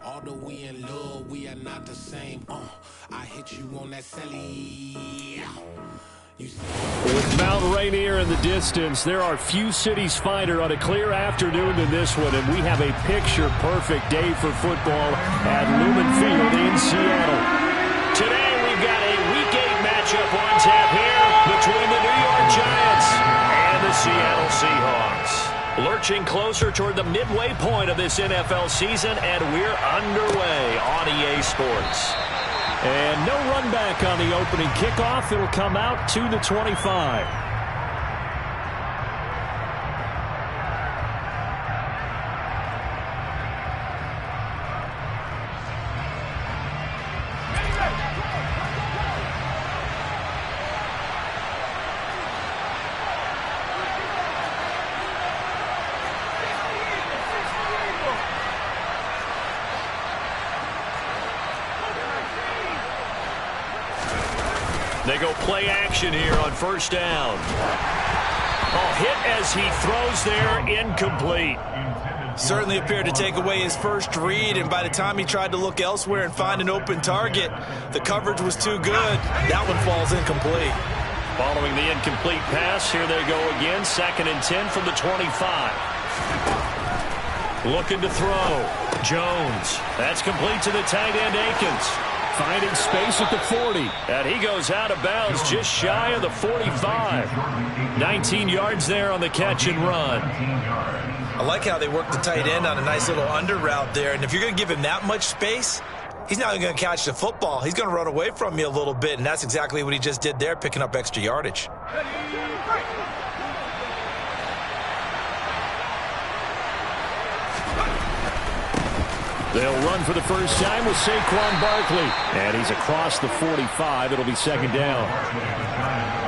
Although we in love, we are not the same. I hit you on that celly. With Mount Rainier in the distance, there are few cities finer on a clear afternoon than this one, and we have a picture-perfect day for football at Lumen Field in Seattle. Today, we've got a Week 8 matchup on tap here between the New York Giants and the Seattle Seahawks. Lurching closer toward the midway point of this NFL season, and we're underway on EA Sports. And no run back on the opening kickoff. It'll come out to the 25. They go play action here on first down. Hit as he throws there, incomplete. Certainly appeared to take away his first read, and by the time he tried to look elsewhere and find an open target, the coverage was too good. That one falls incomplete. Following the incomplete pass, here they go again. 2nd and 10 from the 25. Looking to throw. Jones. That's complete to the tight end, Akins. Finding space at the 40. And he goes out of bounds just shy of the 45. 19 yards there on the catch and run. I like how they work the tight end on a nice little under route there. And if you're going to give him that much space, he's not going to catch the football. He's going to run away from you a little bit, and that's exactly what he just did there, picking up extra yardage. They'll run for the first time with Saquon Barkley. And he's across the 45. It'll be 2nd down.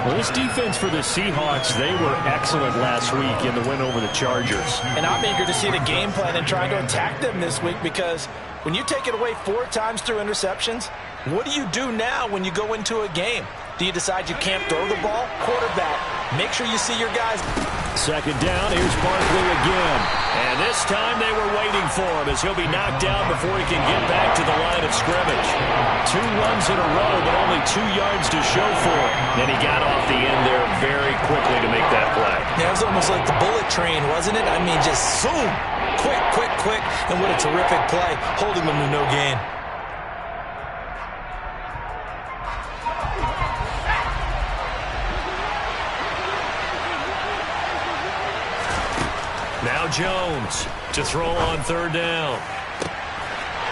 Well, this defense for the Seahawks, they were excellent last week in the win over the Chargers. And I'm eager to see the game plan and trying to attack them this week, because when you take it away 4 times through interceptions, what do you do now when you go into a game? Do you decide you can't throw the ball? Quarterback, make sure you see your guys. 2nd down, here's Barkley again. And this time they were waiting for him as he'll be knocked down before he can get back to the line of scrimmage. 2 runs in a row, but only 2 yards to show for it. And he got off the end there very quickly to make that play. Yeah, it was almost like the bullet train, wasn't it? I mean, just zoom. Quick, quick, quick. And what a terrific play, holding them to no gain. Now Jones to throw on 3rd down.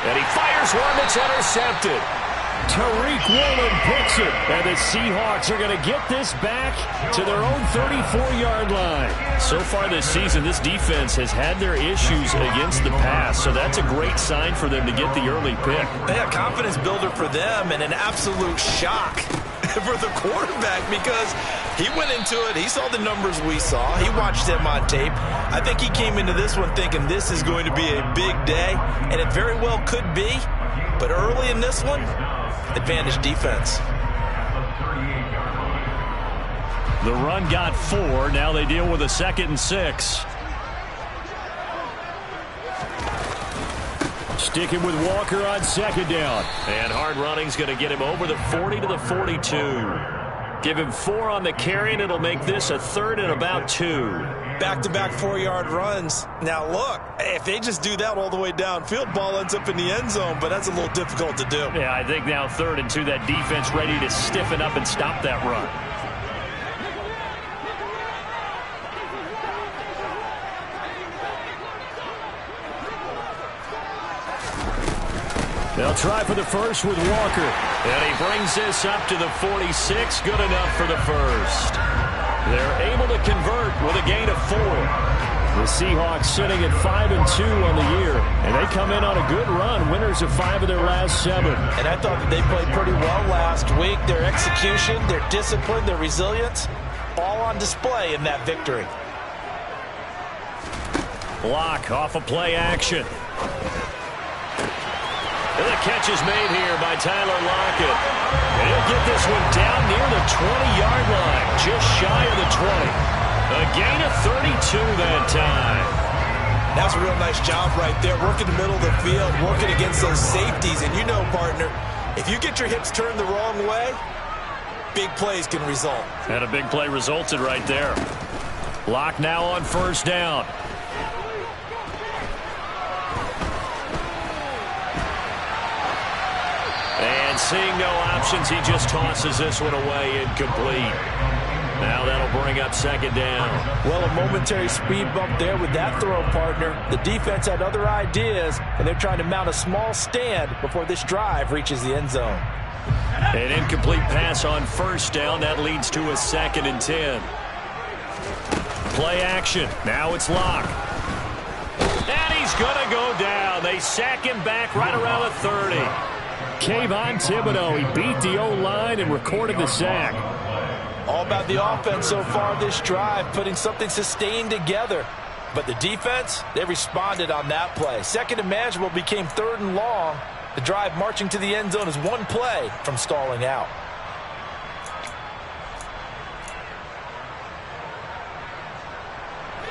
And he fires one that's intercepted. Tariq Woolen picks it. And the Seahawks are going to get this back to their own 34-yard line. So far this season, this defense has had their issues against the pass. So that's a great sign for them to get the early pick. Yeah, confidence builder for them, and an absolute shock for the quarterback, because he went into it. He saw the numbers we saw. He watched them on tape. I think he came into this one thinking this is going to be a big day, and it very well could be. But early in this one, advantage defense. The run got 4. Now they deal with a 2nd and 6. Sticking with Walker on 2nd down. And hard running's going to get him over the 40 to the 42. Give him 4 on the carry, and it'll make this a 3rd and about 2. Back-to-back 4-yard runs. Now, look, if they just do that all the way downfield, ball ends up in the end zone, but that's a little difficult to do. Yeah, I think now 3rd and 2, that defense ready to stiffen up and stop that run. They'll try for the first with Walker. And he brings this up to the 46. Good enough for the first. They're able to convert with a gain of 4. The Seahawks sitting at 5-2 on the year. And they come in on a good run. Winners of 5 of their last 7. And I thought that they played pretty well last week. Their execution, their discipline, their resilience, all on display in that victory. Block off of play action. And the catch is made here by Tyler Lockett. And he'll get this one down near the 20-yard line, just shy of the 20. A gain of 32 that time. That's a real nice job right there, working the middle of the field, working against those safeties. And you know, partner, if you get your hips turned the wrong way, big plays can result. And a big play resulted right there. Locke now on first down. And seeing no options, he just tosses this one away incomplete. Now that'll bring up second down. Well, a momentary speed bump there with that throw, partner. The defense had other ideas, and they're trying to mount a small stand before this drive reaches the end zone. An incomplete pass on first down. That leads to a 2nd and 10. Play action. Now it's Locke. And he's going to go down. They sack him back right around the 30. Kayvon Thibodeau, he beat the O-line and recorded the sack. All about the offense so far this drive, putting something sustained together. But the defense, they responded on that play. Second and manageable became 3rd and long. The drive marching to the end zone is one play from stalling out.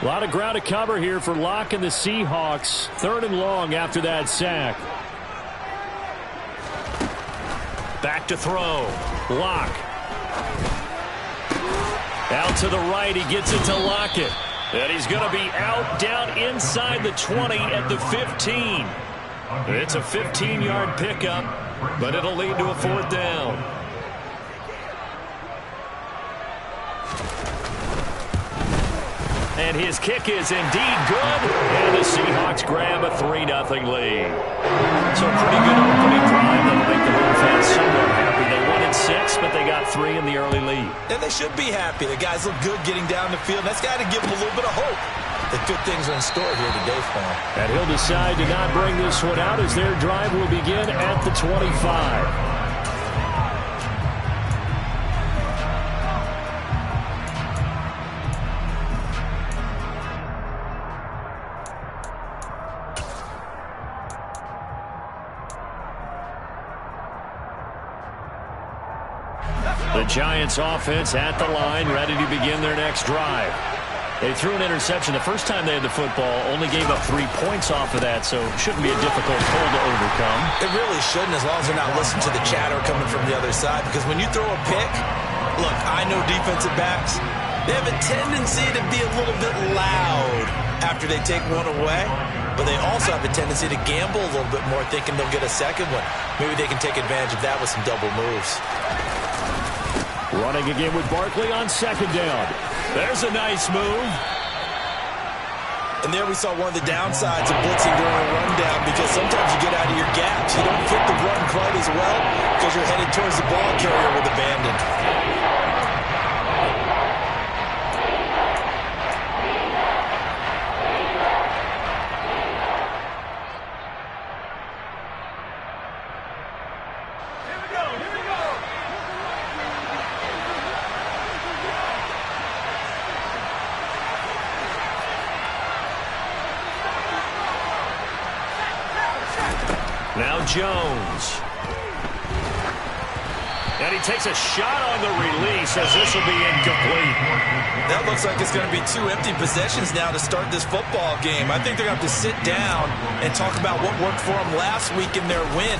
A lot of ground to cover here for Locke and the Seahawks. 3rd and long after that sack. Back to throw. Locke. Out to the right. He gets it to Lockett. And he's going to be out down inside the 20 at the 15. It's a 15-yard pickup, but it'll lead to a 4th down. And his kick is indeed good. And the Seahawks grab a 3-0 lead. So a pretty good opening drive that'll make the home fans somewhat happy. They wanted 6, but they got 3 in the early lead. And they should be happy. The guys look good getting down the field. That's got to give them a little bit of hope that good things are in store here today for them. And he'll decide to not bring this one out as their drive will begin at the 25. The Giants offense at the line, ready to begin their next drive. They threw an interception the first time they had the football, only gave up 3 points off of that, so it shouldn't be a difficult pull to overcome. It really shouldn't, as long as they're not listening to the chatter coming from the other side, because when you throw a pick, look, I know defensive backs, they have a tendency to be a little bit loud after they take one away, but they also have a tendency to gamble a little bit more, thinking they'll get a second one. Maybe they can take advantage of that with some double moves. Running again with Barkley on second down. There's a nice move. And there we saw one of the downsides of blitzing during a rundown, because sometimes you get out of your gaps. You don't fit the run quite as well because you're headed towards the ball carrier with abandon. Now Jones. And he takes a shot on the release as this will be incomplete. That looks like it's going to be 2 empty possessions now to start this football game. I think they're going to have to sit down and talk about what worked for them last week in their win.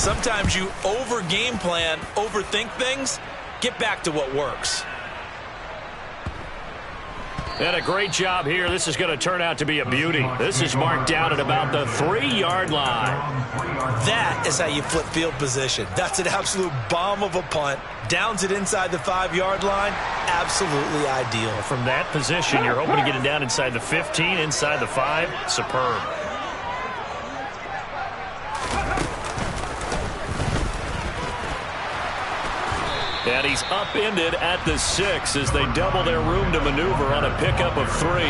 Sometimes you over-game plan, overthink things. Get back to what works. And a great job here. This is going to turn out to be a beauty. This is marked down at about the 3-yard line. That is how you flip field position. That's an absolute bomb of a punt. Downs it inside the 5-yard line. Absolutely ideal. From that position, you're hoping to get it down inside the 15, inside the 5. Superb. And he's upended at the 6 as they double their room to maneuver on a pickup of 3.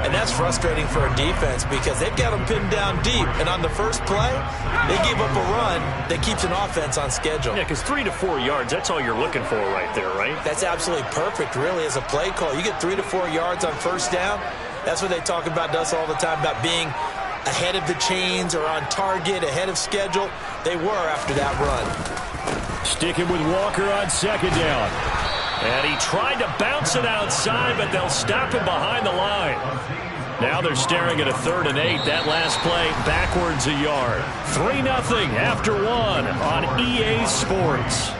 And that's frustrating for a defense because they've got them pinned down deep. And on the first play, they gave up a run that keeps an offense on schedule. Yeah, because 3 to 4 yards, that's all you're looking for right there, right? That's absolutely perfect, really, as a play call. You get 3 to 4 yards on first down. That's what they talk about to us all the time, about being ahead of the chains or on target, ahead of schedule. They were after that run. Sticking with Walker on second down. And he tried to bounce it outside, but they'll stop him behind the line. Now they're staring at a 3rd and 8. That last play backwards a yard. 3-0 after 1 on EA Sports.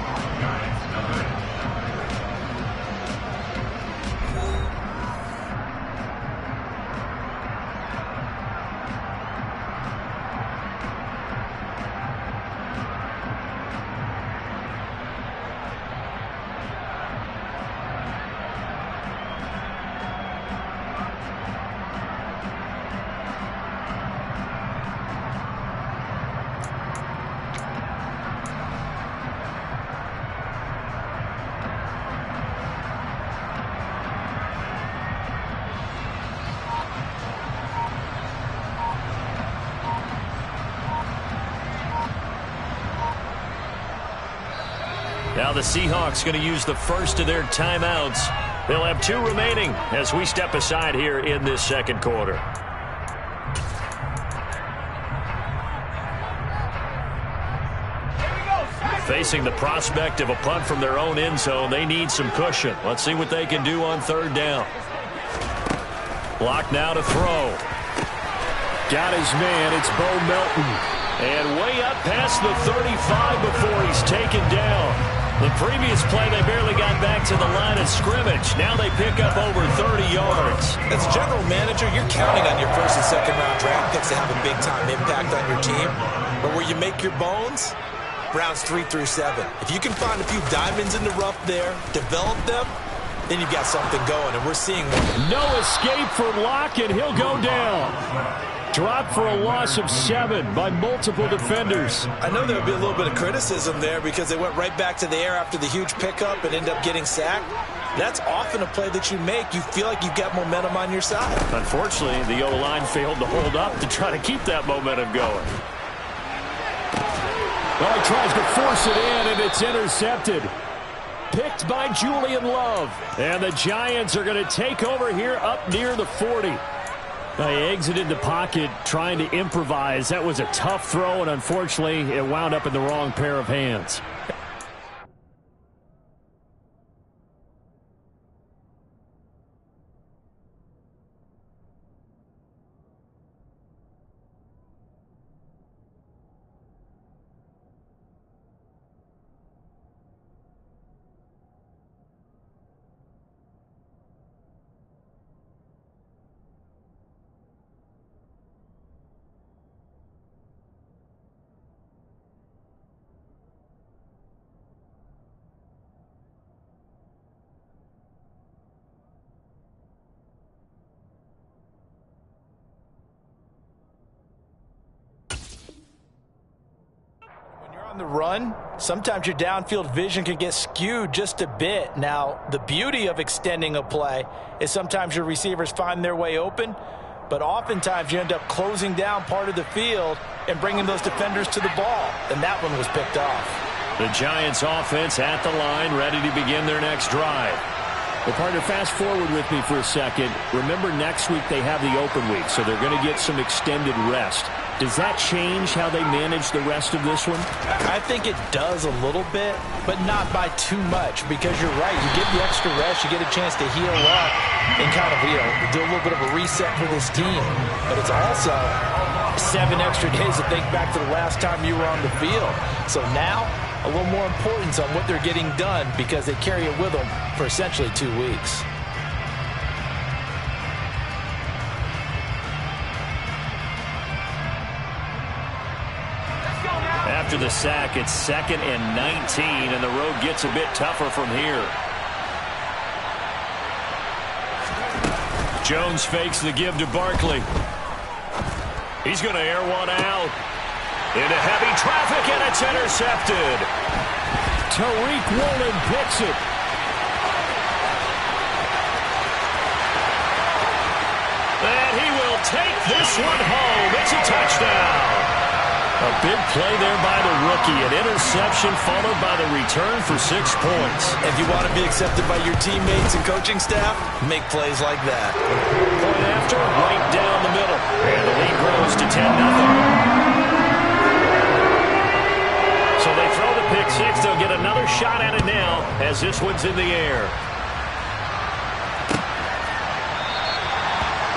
Now the Seahawks going to use the first of their timeouts. They'll have 2 remaining as we step aside here in this second quarter. Facing the prospect of a punt from their own end zone, they need some cushion. Let's see what they can do on 3rd down. Block now to throw. Got his man. It's Bo Melton. And way up past the 35 before he's taken down. The previous play, they barely got back to the line of scrimmage. Now they pick up over 30 yards. As a general manager, you're counting on your 1st and 2nd round draft picks to have a big-time impact on your team. But where you make your bones, rounds 3 through 7. If you can find a few diamonds in the rough there, develop them, then you've got something going, and we're seeing one. No escape for Locke, and he'll go down. Dropped for a loss of 7 by multiple defenders. I know there'll be a little bit of criticism there because they went right back to the air after the huge pickup and ended up getting sacked. That's often a play that you make. You feel like you've got momentum on your side. Unfortunately, the O-line failed to hold up to try to keep that momentum going. Well, he tries to force it in, and it's intercepted. Picked by Julian Love. And the Giants are going to take over here up near the 40. They exited the pocket trying to improvise. That was a tough throw, and unfortunately, it wound up in the wrong pair of hands. The run, sometimes your downfield vision can get skewed just a bit. Now, the beauty of extending a play is sometimes your receivers find their way open, but oftentimes you end up closing down part of the field and bringing those defenders to the ball, and that one was picked off. The Giants offense at the line, ready to begin their next drive. Well, partner, fast forward with me for a second. Remember, next week they have the open week, so they're going to get some extended rest. Does that change how they manage the rest of this one? I think it does a little bit, but not by too much, because you're right. You get the extra rest, you get a chance to heal up and kind of, do a little bit of a reset for this team. But it's also 7 extra days to think back to the last time you were on the field. So now, a little more importance on what they're getting done because they carry it with them for essentially 2 weeks. After the sack, it's 2nd and 19, and the road gets a bit tougher from here. Jones fakes the give to Barkley. He's going to air one out. Into heavy traffic, and it's intercepted. Tariq Woolen picks it. And he will take this one home. It's a touchdown. A big play there by the rookie. An interception followed by the return for 6 points. If you want to be accepted by your teammates and coaching staff, make plays like that. Point after, right down the middle. And the lead grows to 10-0. So they throw the pick six. They'll get another shot at it now as this one's in the air.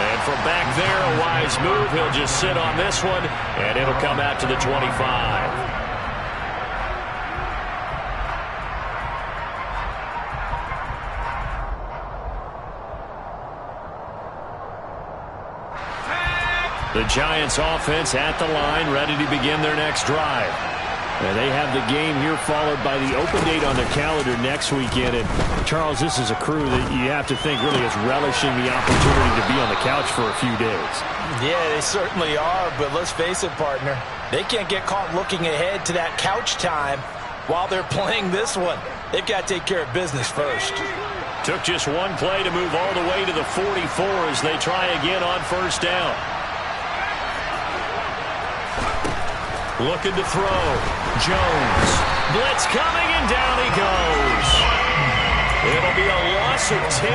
And And from back there, a wise move. He'll just sit on this one, and it'll come out to the 25. The Giants offense at the line, ready to begin their next drive. And they have the game here followed by the open date on their calendar next weekend. And Charles, this is a crew that you have to think really is relishing the opportunity to be on the couch for a few days. Yeah, they certainly are, but let's face it, partner. They can't get caught looking ahead to that couch time while they're playing this one. They've got to take care of business first. Took just one play to move all the way to the 44 as they try again on first down. Looking to throw. Jones. Blitz coming, and down he goes. It'll be a loss of 10.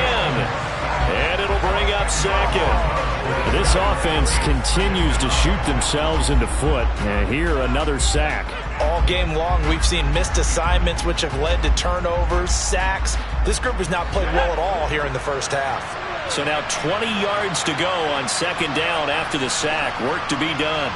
And it'll bring up second. This offense continues to shoot themselves in the foot. And here, another sack. All game long, we've seen missed assignments, which have led to turnovers, sacks. This group has not played well at all here in the first half. So now 20 yards to go on second down after the sack. Work to be done.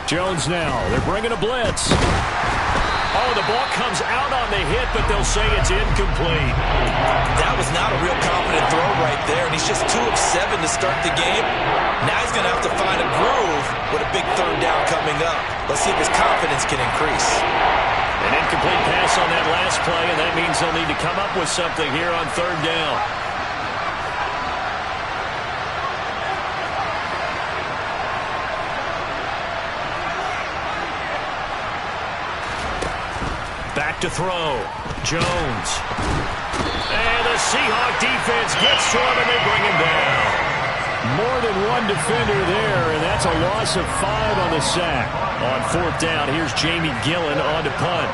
Jones now. They're bringing a blitz. Oh, the ball comes out on the hit, but they'll say it's incomplete. That was not a real confident throw right there, and he's just 2 of 7 to start the game. Now he's going to have to find a groove with a big third down coming up. Let's see if his confidence can increase. An incomplete pass on that last play, and that means they'll need to come up with something here on third down. Back to throw. Jones. And the Seahawk defense gets to him, and they bring him down. More than one defender there, and that's a loss of 5 on the sack. On fourth down, here's Jamie Gillen on to punt.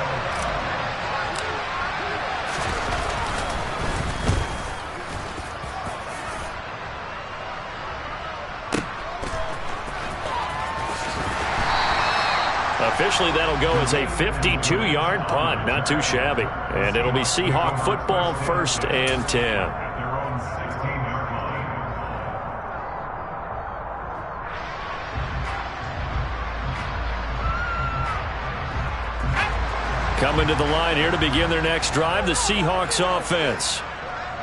Officially, that'll go as a 52-yard punt. Not too shabby. And it'll be Seahawk football, 1st and 10. Coming to the line here to begin their next drive, the Seahawks offense.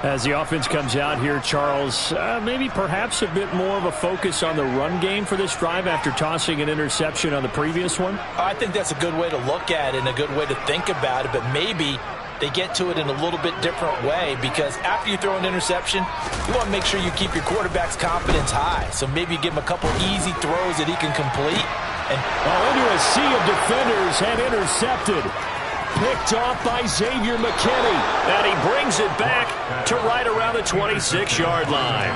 As the offense comes out here, Charles, maybe perhaps a bit more of a focus on the run game for this drive after tossing an interception on the previous one? I think that's a good way to look at it and a good way to think about it, but maybe they get to it in a little bit different way, because after you throw an interception, you want to make sure you keep your quarterback's confidence high. So maybe you give him a couple easy throws that he can complete. And into a sea of defenders and intercepted. Picked off by Xavier McKinney. And he brings it back to right around the 26-yard line.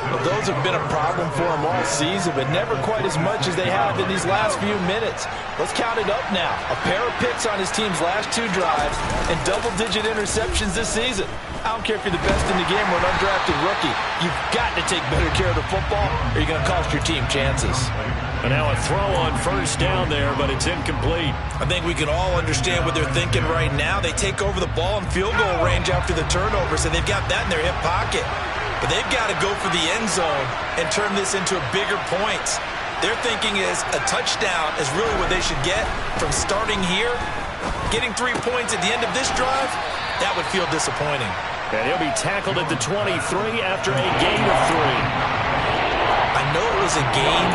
Well, those have been a problem for him all season, but never quite as much as they have in these last few minutes. Let's count it up now. A pair of picks on his team's last 2 drives and double-digit interceptions this season. I don't care if you're the best in the game or an undrafted rookie. You've got to take better care of the football or you're going to cost your team chances. And now a throw on first down there, but it's incomplete. I think we can all understand what they're thinking right now. They take over the ball in field goal range after the turnover, so they've got that in their hip pocket. But they've got to go for the end zone and turn this into a bigger points. Their thinking is a touchdown is really what they should get from starting here. Getting 3 points at the end of this drive, that would feel disappointing. And he'll be tackled at the 23 after a gain of 3. I know it was a gain,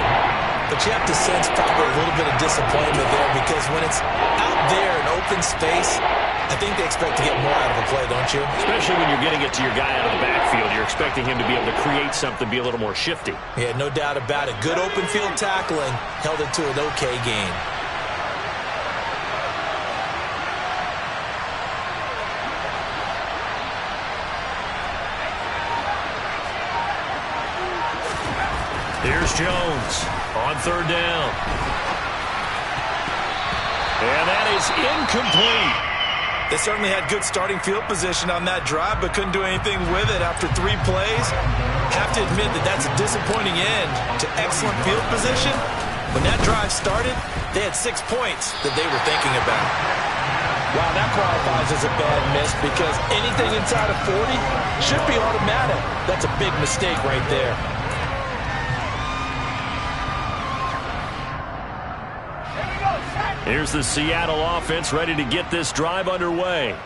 but you have to sense probably a little bit of disappointment there, because when it's out there in open space, I think they expect to get more out of a play, don't you? Especially when you're getting it to your guy out of the backfield. You're expecting him to be able to create something, be a little more shifty. Yeah, no doubt about it. Good open field tackling held it to an okay gain. Here's Jones on third down. And that is incomplete. They certainly had good starting field position on that drive, but couldn't do anything with it after 3 plays. Have to admit that that's a disappointing end to excellent field position. When that drive started, they had 6 points that they were thinking about. Wow, that qualifies as a bad miss because anything inside of 40 should be automatic. That's a big mistake right there. Here's the Seattle offense ready to get this drive underway.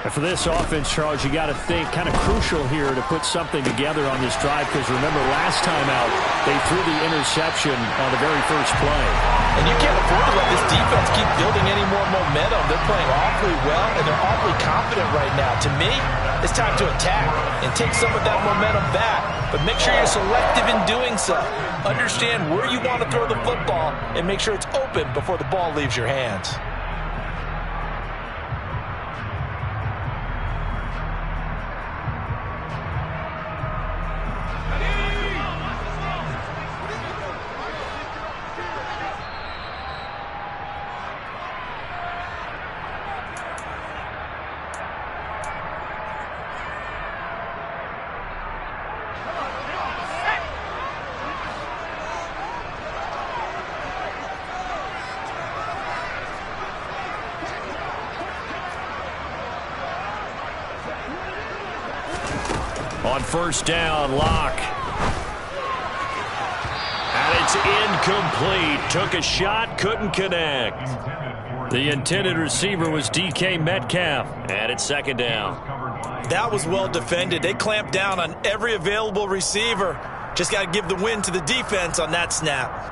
And for this offense, Charles, you got to think kind of crucial here to put something together on this drive because remember last time out they threw the interception on the very first play. And you can't afford to let this defense keep building any more momentum. They're playing awfully well and they're awfully confident right now. To me, it's time to attack and take some of that momentum back. But make sure you're selective in doing so. Understand where you want to throw the football and make sure it's open before the ball leaves your hands. On first down, Locke. And it's incomplete. Took a shot, couldn't connect. The intended receiver was DK Metcalf. And it's second down. That was well defended. They clamped down on every available receiver. Just got to give the win to the defense on that snap.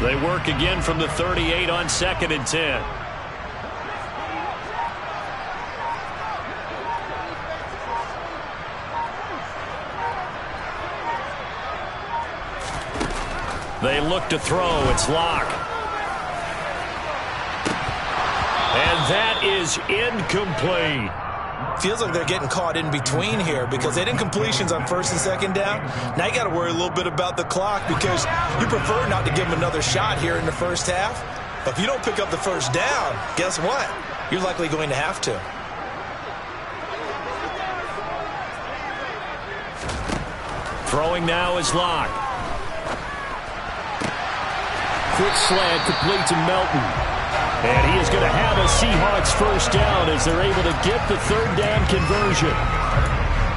They work again from the 38 on 2nd and 10. They look to throw. It's Locke. And that is incomplete. Feels like they're getting caught in between here because they didn't completions on 1st and 2nd down. Now you got to worry a little bit about the clock because you prefer not to give them another shot here in the first half. But if you don't pick up the first down, guess what? You're likely going to have to. Throwing now is Locke. Quick slant complete to Melton. And he is going to have a Seahawks first down as they're able to get the 3rd down conversion.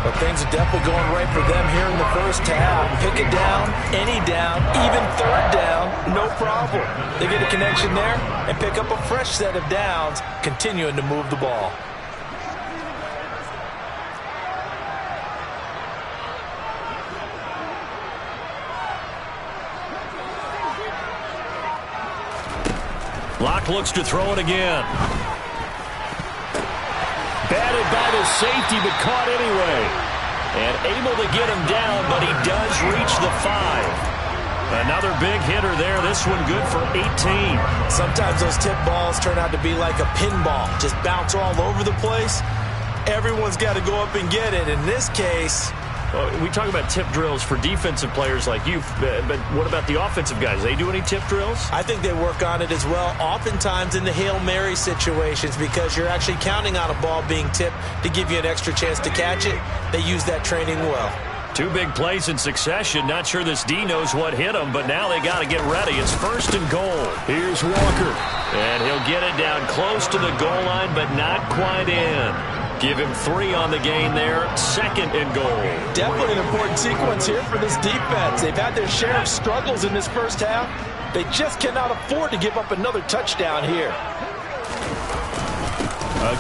But things are definitely going right for them here in the first half. Pick it down, any down, even 3rd down, no problem. They get a connection there and pick up a fresh set of downs, continuing to move the ball. Locke looks to throw it again. Batted by the safety, but caught anyway. And able to get him down, but he does reach the 5. Another big hitter there. This one good for 18. Sometimes those tip balls turn out to be like a pinball. Just bounce all over the place. Everyone's got to go up and get it. In this case... we talk about tip drills for defensive players like you, but what about the offensive guys? They do any tip drills? I think they work on it as well, oftentimes in the Hail Mary situations because you're actually counting on a ball being tipped to give you an extra chance to catch it. They use that training well. 2 big plays in succession. Not sure this D knows what hit him, but now they got to get ready. It's 1st and goal. Here's Walker. And he'll get it down close to the goal line, but not quite in. Give him 3 on the gain there. 2nd and goal. Definitely an important sequence here for this defense. They've had their share of struggles in this first half. They just cannot afford to give up another touchdown here.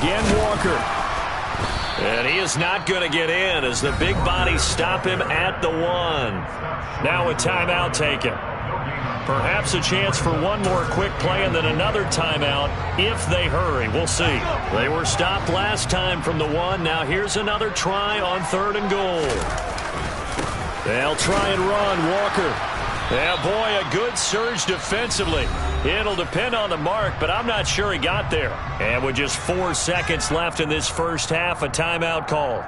Again, Walker. And he is not going to get in as the big bodies stop him at the 1. Now a timeout taken. Perhaps a chance for one more quick play and then another timeout if they hurry. We'll see. They were stopped last time from the 1. Now here's another try on 3rd and goal. They'll try and run. Walker. Yeah, boy, a good surge defensively. It'll depend on the mark, but I'm not sure he got there. And with just 4 seconds left in this first half, a timeout call.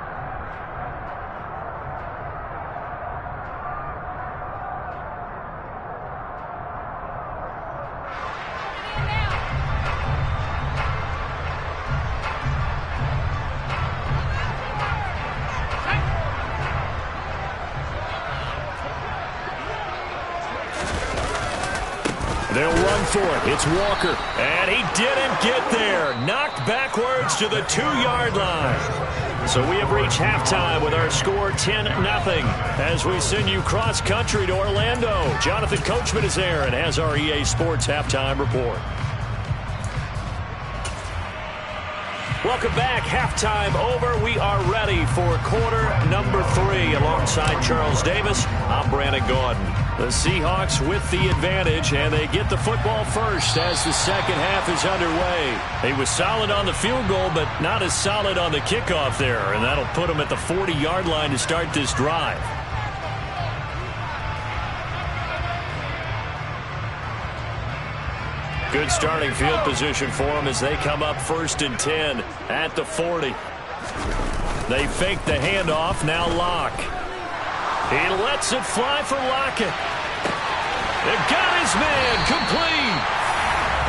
They'll run for it. It's Walker. And he didn't get there. Knocked backwards to the 2-yard line. So we have reached halftime with our score 10-0 as we send you cross-country to Orlando. Jonathan Coachman is there and has our EA Sports halftime report. Welcome back. Halftime over. We are ready for quarter number 3. Alongside Charles Davis, I'm Brandon Gaudin. The Seahawks with the advantage, and they get the football first as the second half is underway. He was solid on the field goal, but not as solid on the kickoff there, and that'll put him at the 40-yard line to start this drive. Good starting field position for them as they come up 1st and 10 at the 40. They fake the handoff. Now Locke. He lets it fly for Lockett. They've got his man complete.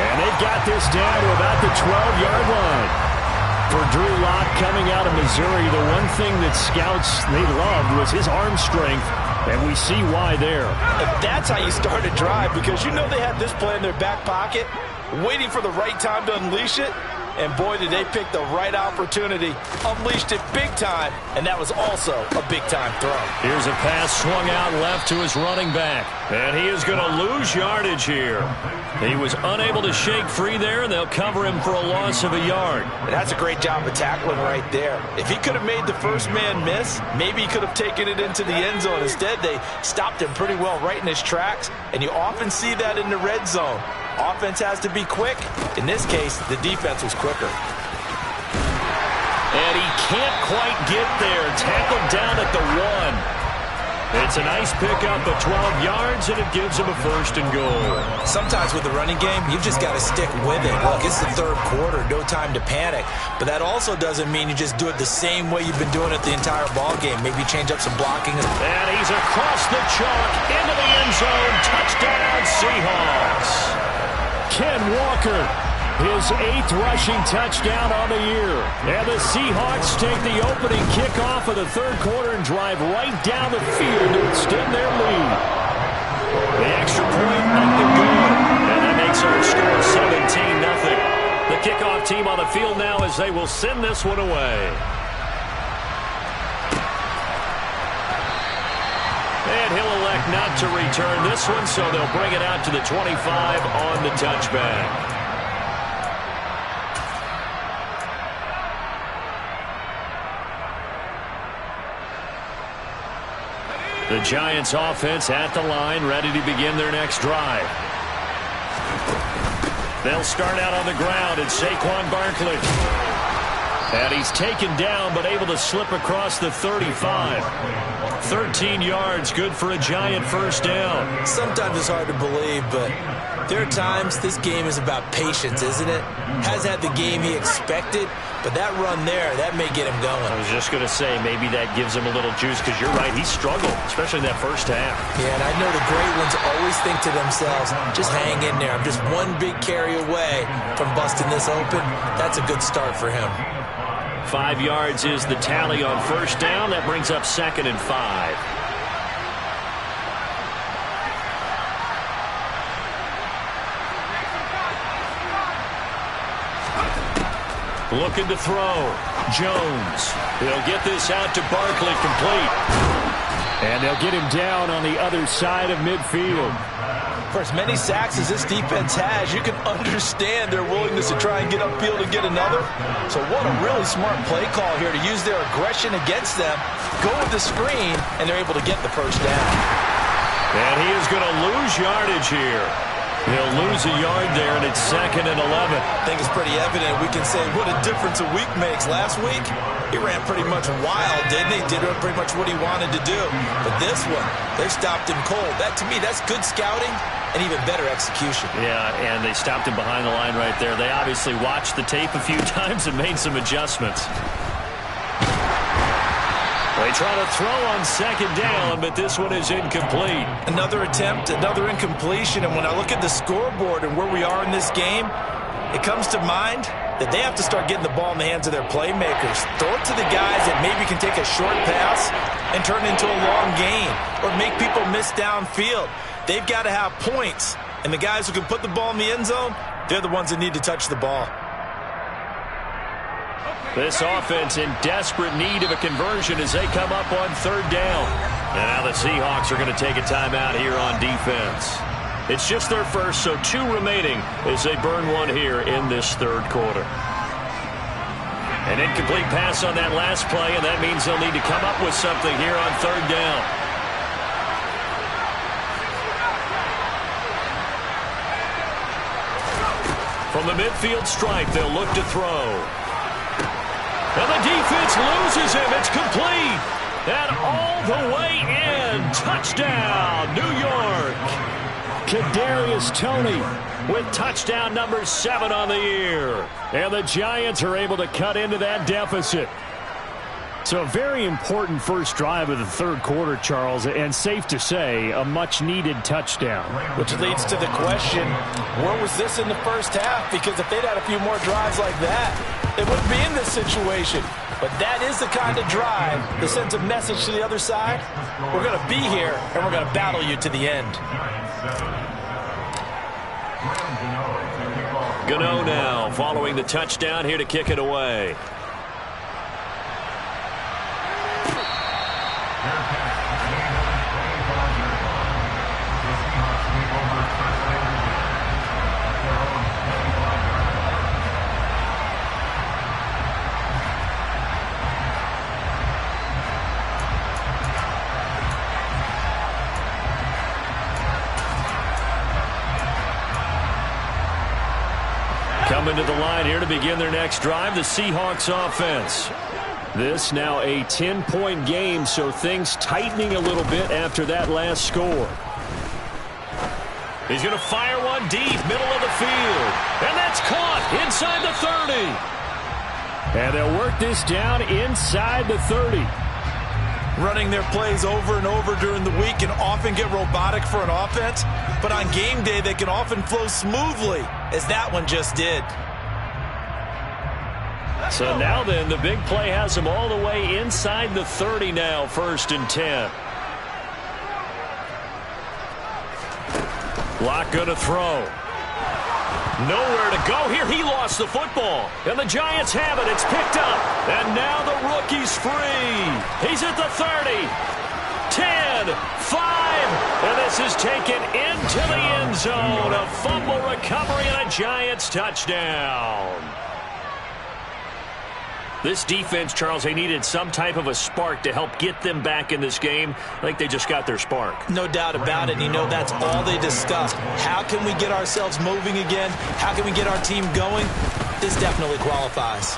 And they got this down to about the 12-yard line. For Drew Lock coming out of Missouri, the one thing that scouts they loved was his arm strength. And we see why there. If that's how you start a drive, because you know they had this play in their back pocket, waiting for the right time to unleash it. And boy, did they pick the right opportunity. Unleashed it big time, and that was also a big-time throw. Here's a pass swung out left to his running back. And he is going to lose yardage here. He was unable to shake free there, and they'll cover him for a loss of a yard. And that's a great job of tackling right there. If he could have made the first man miss, maybe he could have taken it into the end zone. Instead, they stopped him pretty well right in his tracks, and you often see that in the red zone. Offense has to be quick. In this case, the defense was quicker. And he can't quite get there. Tackled down at the 1. It's a nice pickup of 12 yards, and it gives him a 1st and goal. Sometimes with the running game, you've just got to stick with it. Look, it's the 3rd quarter, no time to panic. But that also doesn't mean you just do it the same way you've been doing it the entire ball game. Maybe change up some blocking. And he's across the chalk into the end zone. Touchdown, Seahawks. Ken Walker, his 8th rushing touchdown on the year. And the Seahawks take the opening kickoff of the 3rd quarter and drive right down the field to extend their lead. The extra point up and good. And that makes our score 17-0. The kickoff team on the field now as they will send this one away. And he'll elect not to return this one, so they'll bring it out to the 25 on the touchback. The Giants offense at the line, ready to begin their next drive. They'll start out on the ground, and Saquon Barkley. And he's taken down, but able to slip across the 35. 13 yards, good for a Giant 1st down. Sometimes it's hard to believe, but there are times this game is about patience, isn't it? Has had the game he expected, but that run there, that may get him going. I was just going to say, maybe that gives him a little juice, because you're right, he struggled, especially in that 1st half. Yeah, and I know the great ones always think to themselves, just hang in there. I'm just one big carry away from busting this open. That's a good start for him. 5 yards is the tally on 1st down. That brings up 2nd and 5. Looking to throw. Jones. He'll get this out to Barkley, complete. And they'll get him down on the other side of midfield. For as many sacks as this defense has, you can understand their willingness to try and get upfield and get another. So what a really smart play call here to use their aggression against them, go with the screen, and they're able to get the 1st down. And he is going to lose yardage here. He'll lose a yard there, and it's 2nd and 11. I think it's pretty evident. We can say what a difference a week makes. Last week, he ran pretty much wild, didn't he? Did pretty much what he wanted to do. But this one, they stopped him cold. That, to me, that's good scouting and even better execution. Yeah, and they stopped him behind the line right there. They obviously watched the tape a few times and made some adjustments. They try to throw on 2nd down, but this one is incomplete. Another attempt, another incompletion, and when I look at the scoreboard and where we are in this game, it comes to mind that they have to start getting the ball in the hands of their playmakers. Throw it to the guys that maybe can take a short pass and turn it into a long gain or make people miss downfield. They've got to have points And the guys who can put the ball in the end zone, they're the ones that need to touch the ball. This offense in desperate need of a conversion as they come up on third down. And now the Seahawks are going to take a timeout here on defense. It's just their first, so 2 remaining as they burn one here in this third quarter. An incomplete pass on that last play, and that means they'll need to come up with something here on third down. From the midfield stripe, they'll look to throw. And the defense loses him. It's complete. And all the way in. Touchdown, New York. Kadarius Toney with touchdown number 7 on the year. And the Giants are able to cut into that deficit. So a very important first drive of the third quarter, Charles, and safe to say, a much-needed touchdown. Which leads to the question, where was this in the first half? Because if they'd had a few more drives like that, they wouldn't be in this situation. But that is the kind of drive that sends a message to the other side. We're going to be here, and we're going to battle you to the end. Gano now following the touchdown here to kick it away. Coming to the line here to begin their next drive, the Seahawks offense. This now a 10-point game, so things tightening a little bit after that last score. He's going to fire one deep, middle of the field. And that's caught inside the 30. And they'll work this down inside the 30. Running their plays over and over during the week can often get robotic for an offense, but on game day they can often flow smoothly, as that one just did. So now then, the big play has them all the way inside the 30 now, 1st and 10. Locke going to throw. Nowhere to go here. He lost the football. And the Giants have it. It's picked up. And now the rookie's free. He's at the 30. 10, 5. And this is taken into the end zone. A fumble recovery and a Giants touchdown. This defense, Charles, they needed some type of a spark to help get them back in this game. I think they just got their spark. No doubt about it. And you know, that's all they discussed. How can we get ourselves moving again? How can we get our team going? This definitely qualifies.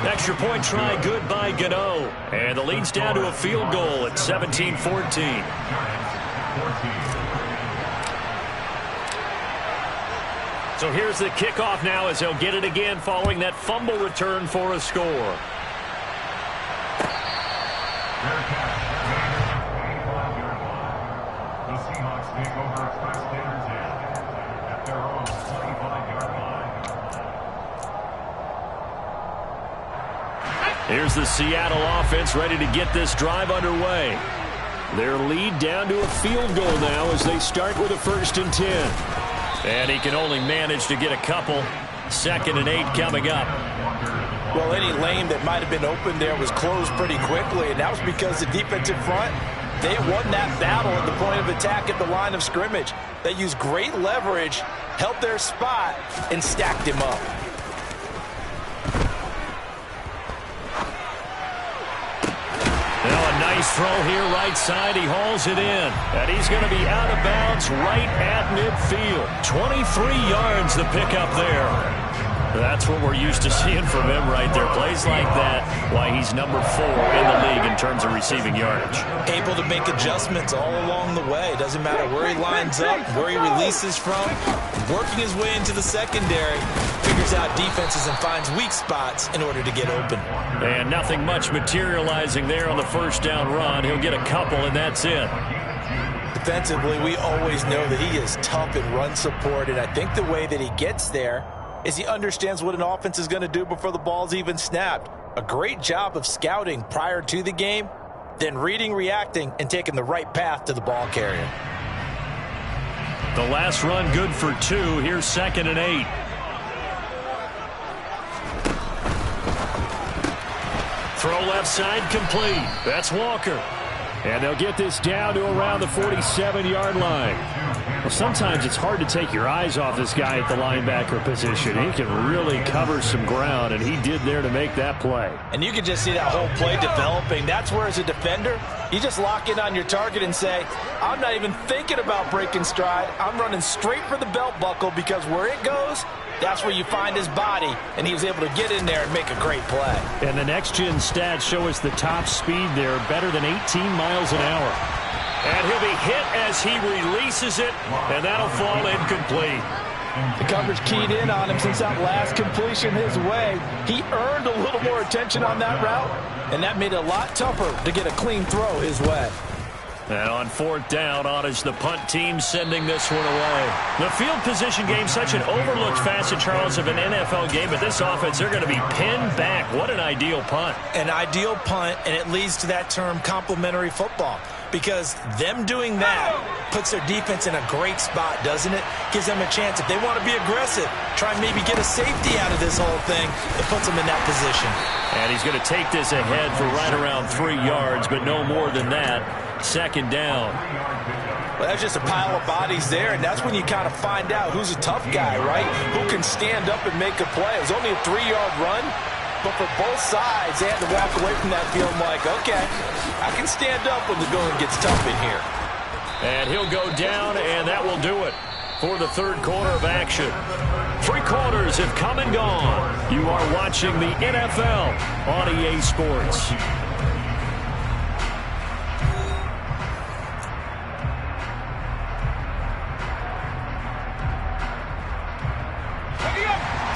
Extra point try good by Gano. And the lead's down to a field goal at 17-14. So here's the kickoff now as they'll get it again following that fumble return for a score. The Seahawks take over first and 10 at their own 25-yard line. Here's the Seattle offense ready to get this drive underway. Their lead down to a field goal now as they start with a 1st and 10. And he can only manage to get a couple. 2nd and 8 coming up. Well, any lane that might have been open there was closed pretty quickly, and that was because the defensive front, they won that battle at the point of attack at the line of scrimmage. They used great leverage, held their spot, and stacked him up. Nice throw here right side. He hauls it in. And he's going to be out of bounds right at midfield. 23 yards the pickup there. That's what we're used to seeing from him right there. Plays like that, why he's number 4 in the league in terms of receiving yardage. Able to make adjustments all along the way. Doesn't matter where he lines up, where he releases from. Working his way into the secondary. Figures out defenses and finds weak spots in order to get open. And nothing much materializing there on the first down run. He'll get a couple, and that's it. Defensively, we always know that he is tough in run support, and I think the way that he gets there is he understands what an offense is going to do before the ball's even snapped. A great job of scouting prior to the game, then reading, reacting, and taking the right path to the ball carrier. The last run good for 2. Here's 2nd and 8. Throw left side complete. That's Walker. And they'll get this down to around the 47-yard line. Well, sometimes it's hard to take your eyes off this guy at the linebacker position. He can really cover some ground, and he did there to make that play. And you can just see that whole play developing. That's where, as a defender, you just lock in on your target and say, I'm not even thinking about breaking stride. I'm running straight for the belt buckle, because where it goes, that's where you find his body, and he was able to get in there and make a great play. And the next-gen stats show us the top speed there, better than 18 miles an hour. And he'll be hit as he releases it, and that'll fall incomplete. The coverage keyed in on him since that last completion his way. He earned a little more attention on that route, and that made it a lot tougher to get a clean throw his way. And on 4th down, on is the punt team sending this one away. The field position game, such an overlooked facet, Charles, of an NFL game, but this offense, they're going to be pinned back. What an ideal punt. An ideal punt, and it leads to that term complementary football, because them doing that puts their defense in a great spot, doesn't it? Gives them a chance. If they want to be aggressive, try and maybe get a safety out of this whole thing, it puts them in that position. And he's going to take this ahead for right around 3 yards, but no more than that. 2nd down. Well, that's just a pile of bodies there, and that's when you kind of find out who's a tough guy, right? Who can stand up and make a play. It was only a 3-yard run, but for both sides, they had to walk away from that feeling like, okay, I can stand up when the going gets tough in here. And he'll go down, and that will do it for the 3rd quarter of action. 3 quarters have come and gone. You are watching the NFL on EA Sports.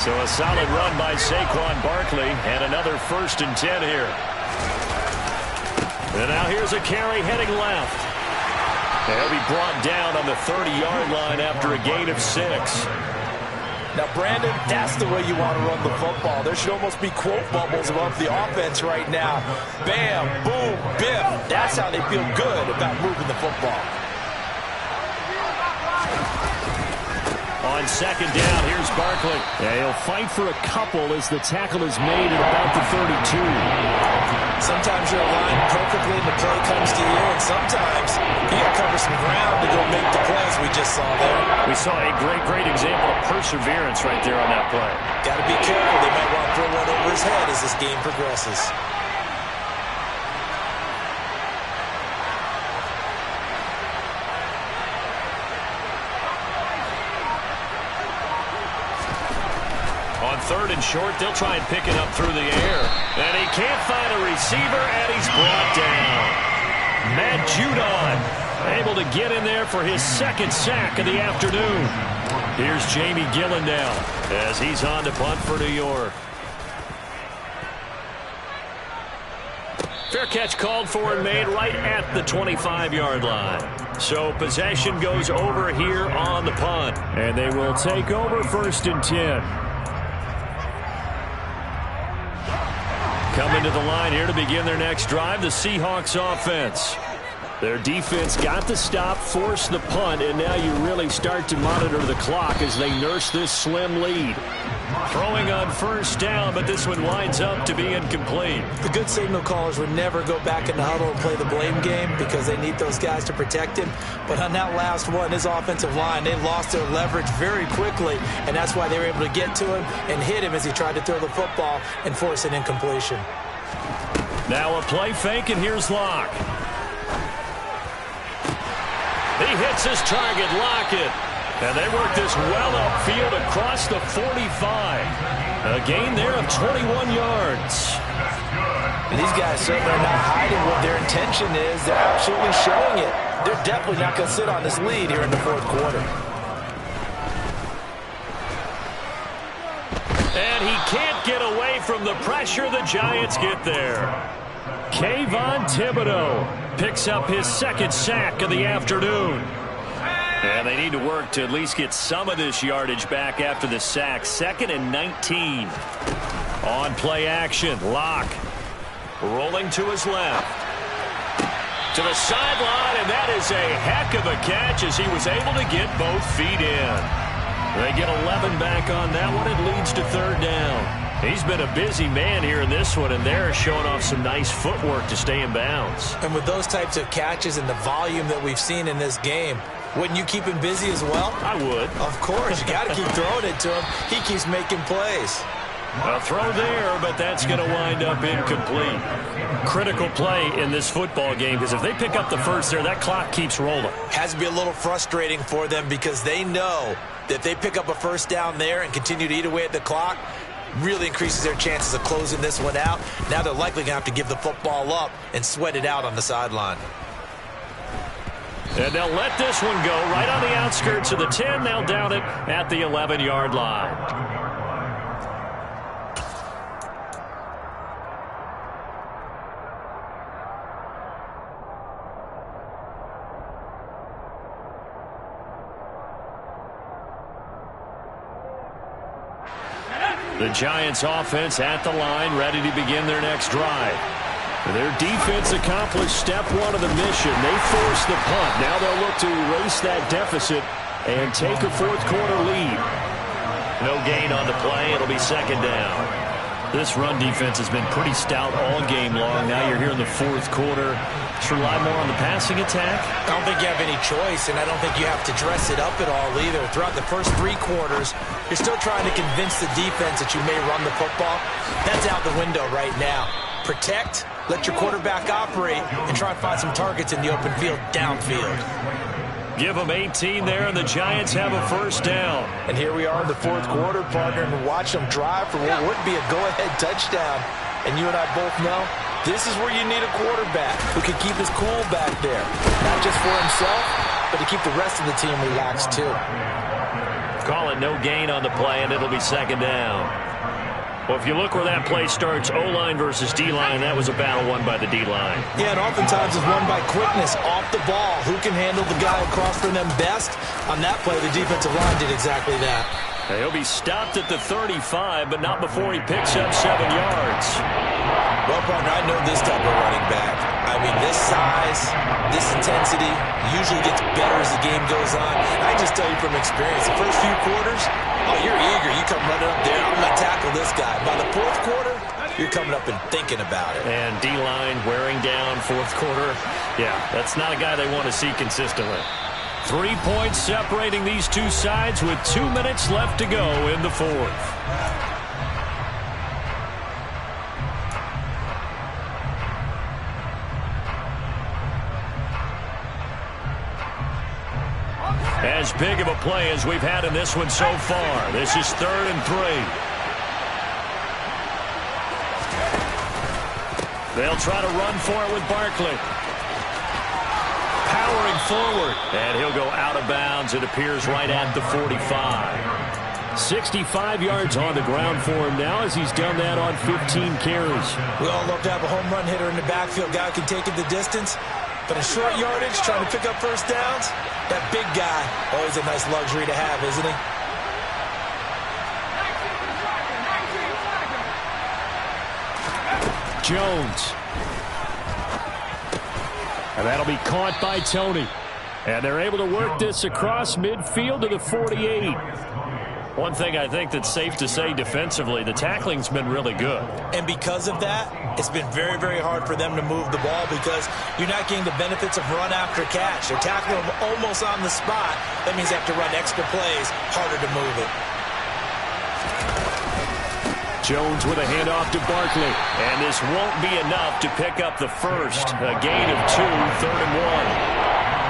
So a solid run by Saquon Barkley, and another 1st and 10 here. And now here's a carry heading left. And he'll be brought down on the 30-yard line after a gain of 6. Now, Brandon, that's the way you want to run the football. There should almost be quote bubbles above the offense right now. Bam, boom, biff. That's how they feel good about moving the football. On 2nd down, here's Barkley. Yeah, he'll fight for a couple as the tackle is made at about the 32. Sometimes you're aligned perfectly and the play comes to you, and sometimes you got to cover some ground to go make the plays we just saw there. We saw a great example of perseverance right there on that play. Got to be careful. They might want to throw one over his head as this game progresses. On 3rd and short, they'll try and pick it up through the air. And he can't find a receiver, and he's brought down. Matt Judon able to get in there for his 2nd sack of the afternoon. Here's Jamie Gillendow as he's on to punt for New York. Fair catch called for and made right at the 25-yard line. So possession goes over here on the punt. And they will take over 1st and 10. Coming to the line here to begin their next drive, the Seahawks offense. Their defense got the stop, forced the punt, and now you really start to monitor the clock as they nurse this slim lead. Throwing on 1st down, but this one winds up to be incomplete. The good signal callers would never go back in the huddle and play the blame game because they need those guys to protect him. But on that last one, his offensive line, they lost their leverage very quickly, and that's why they were able to get to him and hit him as he tried to throw the football and force an incompletion. Now a play fake, and here's Locke. He hits his target, Lockett. And they work this well upfield across the 45. A gain there of 21 yards. And these guys certainly are not hiding what their intention is. They're absolutely showing it. They're definitely not going to sit on this lead here in the 4th quarter. And he can't get away from the pressure. The Giants get there. Kayvon Thibodeau picks up his 2nd sack of the afternoon. And they need to work to at least get some of this yardage back after the sack. 2nd and 19. On play action, Locke rolling to his left. To the sideline, and that is a heck of a catch as he was able to get both feet in. They get 11 back on that one. It leads to third down. He's been a busy man here in this one, and they're showing off some nice footwork to stay in bounds. And with those types of catches and the volume that we've seen in this game, wouldn't you keep him busy as well? I would. Of course. You got to keep throwing it to him. He keeps making plays. A throw there, but that's going to wind up incomplete. Critical play in this football game, because if they pick up the first there, that clock keeps rolling. Has to be a little frustrating for them because they know that if they pick up a first down there and continue to eat away at the clock, really increases their chances of closing this one out. Now they're likely going to have to give the football up and sweat it out on the sideline. And they'll let this one go right on the outskirts of the 10. They'll down it at the 11-yard line. The Giants offense at the line, ready to begin their next drive. Their defense accomplished step one of the mission. They forced the punt. Now they'll look to erase that deficit and take a fourth-quarter lead. No gain on the play. It'll be second down. This run defense has been pretty stout all game long. Now you're here in the fourth quarter. Should rely more on the passing attack? I don't think you have any choice, and I don't think you have to dress it up at all either. Throughout the first three quarters, you're still trying to convince the defense that you may run the football. That's out the window right now. Protect, let your quarterback operate, and try and find some targets in the open field downfield. Give them 18 there, and the Giants have a first down. And here we are in the fourth quarter, partner, and watch them drive for what would be a go-ahead touchdown. And you and I both know this is where you need a quarterback who can keep his cool back there. Not just for himself, but to keep the rest of the team relaxed too. Call it no gain on the play, and it'll be second down. Well, if you look where that play starts, O-line versus D-line, that was a battle won by the D-line. Yeah, and oftentimes it's won by quickness off the ball. Who can handle the guy across from them best? On that play, the defensive line did exactly that. He'll be stopped at the 35, but not before he picks up 7 yards. Well, partner, I know this type of running back. I mean, this size, this intensity usually gets better as the game goes on. I just tell you from experience, the first few quarters, oh, you're eager. You come running up there. I'm going to tackle this guy. By the fourth quarter, you're coming up and thinking about it. And D-line wearing down fourth quarter. Yeah, that's not a guy they want to see consistently. 3 points separating these two sides with 2 minutes left to go in the fourth. As big of a play as we've had in this one so far. This is 3rd and 3. They'll try to run for it with Barkley. Powering forward, and he'll go out of bounds. It appears right at the 45. 65 yards on the ground for him now as he's done that on 15 carries. We all love to have a home run hitter in the backfield. Guy who can take it the distance. But in short yardage, trying to pick up first downs, that big guy, always a nice luxury to have, isn't he? Jones. And that'll be caught by Tony. And they're able to work this across midfield to the 48. One thing I think that's safe to say defensively, the tackling's been really good. And because of that, it's been very, very hard for them to move the ball because you're not getting the benefits of run after catch. They're tackling them almost on the spot. That means they have to run extra plays, harder to move it. Jones with a handoff to Barkley. And this won't be enough to pick up the first. A gain of 2, 3rd and 1.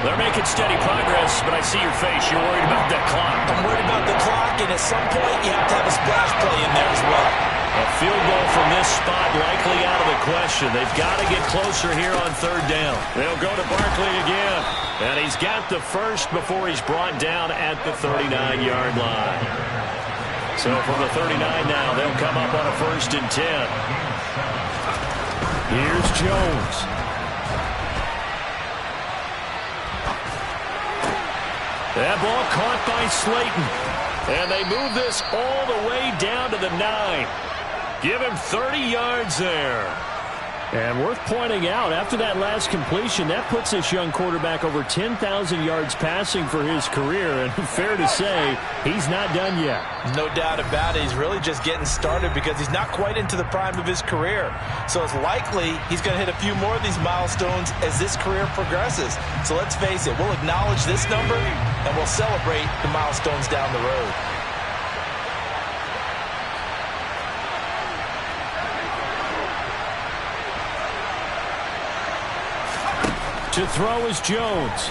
They're making steady progress, but I see your face. You're worried about that clock. I'm worried about the clock, and at some point, you have to have a splash play in there as well. A field goal from this spot likely out of the question. They've got to get closer here on 3rd down. They'll go to Barkley again. And he's got the first before he's brought down at the 39-yard line. So from the 39 now, they'll come up on a 1st and 10. Here's Jones. That ball caught by Slayton. And they move this all the way down to the 9. Give him 30 yards there. And worth pointing out, after that last completion, that puts this young quarterback over 10,000 yards passing for his career. And fair to say, he's not done yet. No doubt about it. He's really just getting started because he's not quite into the prime of his career. So it's likely he's going to hit a few more of these milestones as this career progresses. So let's face it, we'll acknowledge this number and we'll celebrate the milestones down the road. To throw is Jones.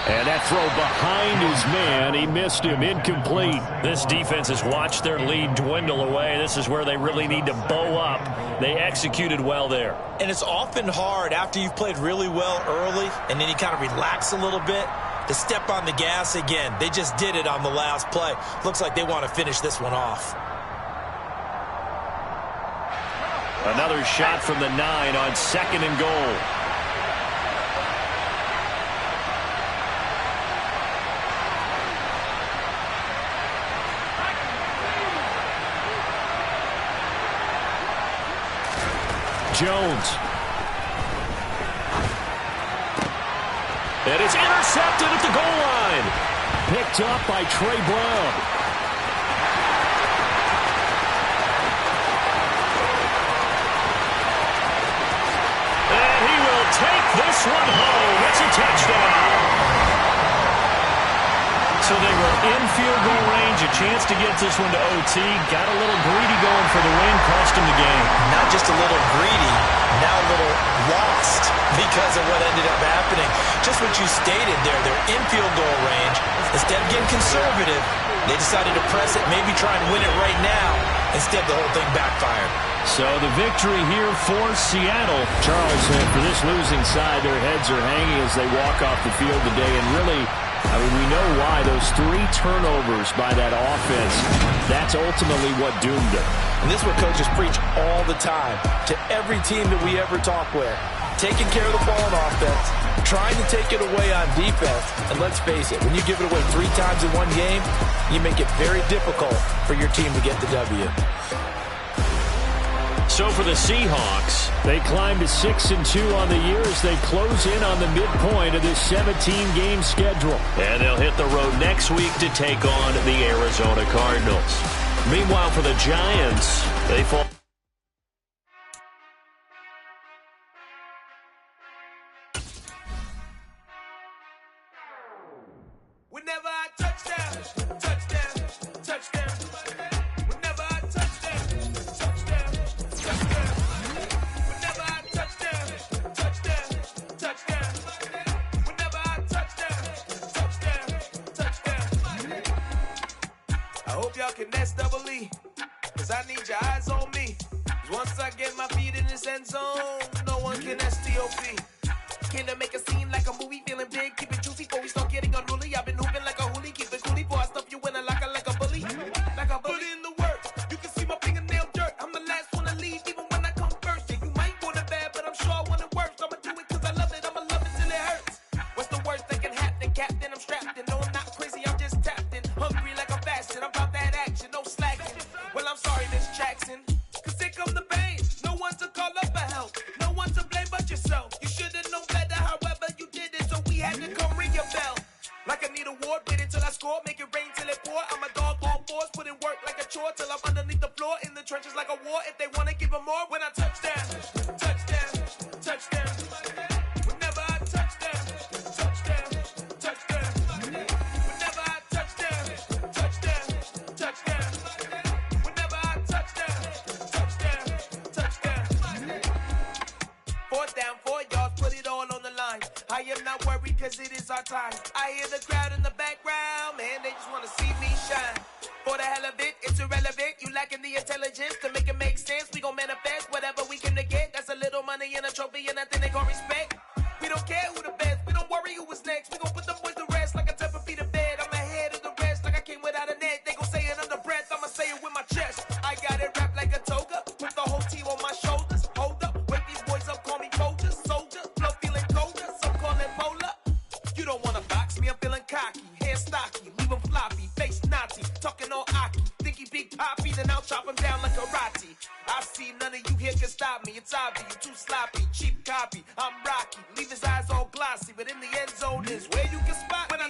And that throw behind his man. He missed him. Incomplete. This defense has watched their lead dwindle away. This is where they really need to bow up. They executed well there. And it's often hard after you've played really well early and then you kind of relax a little bit to step on the gas again. They just did it on the last play. Looks like they want to finish this one off. Another shot from the 9 on 2nd and goal. Jones. It is intercepted at the goal line. Picked up by Trey Brown. And he will take this one home. It's a touchdown. So they were in field goal range, a chance to get this one to OT. Got a little greedy going for the win, cost him the game. Not just a little greedy, now a little lost because of what ended up happening. Just what you stated there, they're in field goal range. Instead of getting conservative, they decided to press it, maybe try and win it right now. Instead, the whole thing backfired. So the victory here for Seattle. Charles said for this losing side, their heads are hanging as they walk off the field today. And really, I mean, we know why. Those 3 turnovers by that offense, that's ultimately what doomed them. And this is what coaches preach all the time to every team that we ever talk with. Taking care of the ball on offense, trying to take it away on defense. And let's face it, when you give it away 3 times in one game, you make it very difficult for your team to get the W. So for the Seahawks, they climb to 6-2 on the year as they close in on the midpoint of this 17-game schedule. And they'll hit the road next week to take on the Arizona Cardinals. Meanwhile, for the Giants, they fall. Whenever I touchdown, touchdown, touchdown. Whenever I touchdown, touchdown, touchdown. Whenever I touchdown, touchdown, touchdown. Whenever I touchdown, touchdown, touchdown. I hope y'all can S-double-E, 'cause I need your eyes on me. 'Cause once I get my feet in this end zone, no one can S-T-O-P. Can I make a scene like a movie, feeling big, keep it juicy before we start getting unruly. I've been hooping like a hoolie, keep it coolie before I stuff you in a locker like a bully. Like a bully. Put in the work, you can see my fingernail dirt. I'm the last one to leave, even when I come first. Yeah, you might want it bad, but I'm sure I want it worse. I'ma do it 'cause I love it, I'ma love it till it hurts. What's the worst that can happen, Captain? I'm strapped in, no I'm not crazy, I'm just tapped in. Hungry like I'm fasting, I'm about that action, no slacking. Well, I'm sorry, Miss Jackson, 'cause here come the pain. No one to call up for help, no one to blame but yourself. You should've known better, however you did it, so we had to come ring your bell. Like I need a award, wait until I score, make it rain till it pour. I'm a dog, all fours, put in work like a chore till I'm underneath the floor, in the trenches like a war. If they wanna give them more, when I touchdown, touchdown, touchdown. Whenever I touchdown, touchdown, touchdown. Whenever I touchdown, touchdown, touchdown. Whenever I touchdown, touchdown, touchdown. 4th down, 4 yards, put it all on the line. I am not worried 'cause it is our time. I hear the crowd in the background, man, they just wanna see me shine. For the hell of it, it's irrelevant. You lacking the intelligence to make it make sense. We gon' manifest whatever we can to get. That's a little money and a trophy and nothing they call respect. We don't care who the best, we don't worry who was next. We gon' put the boys to rest like a type of feet of bed. I'm ahead of the rest like I came without a net. They gon' say it under breath, I'ma say it with my chest. I got it wrapped like a toga, put the whole team on my shoulders. Hold up, wake these boys up, call me Folger, soldier. Flow feeling colder, some call it polar. You don't wanna box me, I'm feeling cocky. Hair stocky, leave 'em floppy, face Nazi. Talking all aki, think Biggie, Big Poppy, then I'll chop him down like a Rati. I see none of you here can stop me. It's obvious, you're too sloppy, cheap copy. I'm Rocky, leave his eyes all glossy, but in the end zone is where you can spot when I